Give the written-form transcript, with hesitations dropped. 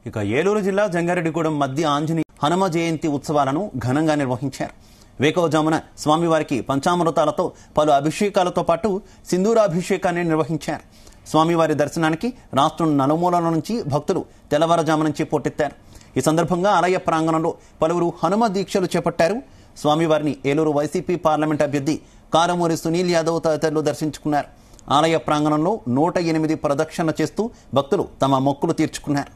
ఇక ఏలూరు జిల్లా జంగారెడ్డిగూడెం మధ్య ఆంజనేయ హనుమ జయంతి ఉత్సవాలను ఘనంగా నిర్వహించారు. వేకోజామున స్వామివారికి పంచామృతాలతో పలు అభిషేకాలతో పాటు సింధూరాభిషేకాన్ని నిర్వహించారు. స్వామివారి దర్శనానికి రాష్ట్రం నలుమూలల నుంచి భక్తులు తెల్లవారుజాము నుంచి పోటెత్తారు. ఈ సందర్భంగా ఆలయ ప్రాంగణంలో పలువురు హనుమ దీక్షలు చేపట్టారు. స్వామివారిని ఏలూరు వైసీపీ పార్లమెంట్ అభ్యర్థి కారమూరి సునీల్ యాదవ్ తదితరులు దర్శించుకున్నారు. ఆలయ ప్రాంగణంలో 108 ప్రదక్షిణ చేస్తూ భక్తులు తమ మొక్కులు తీర్చుకున్నారు.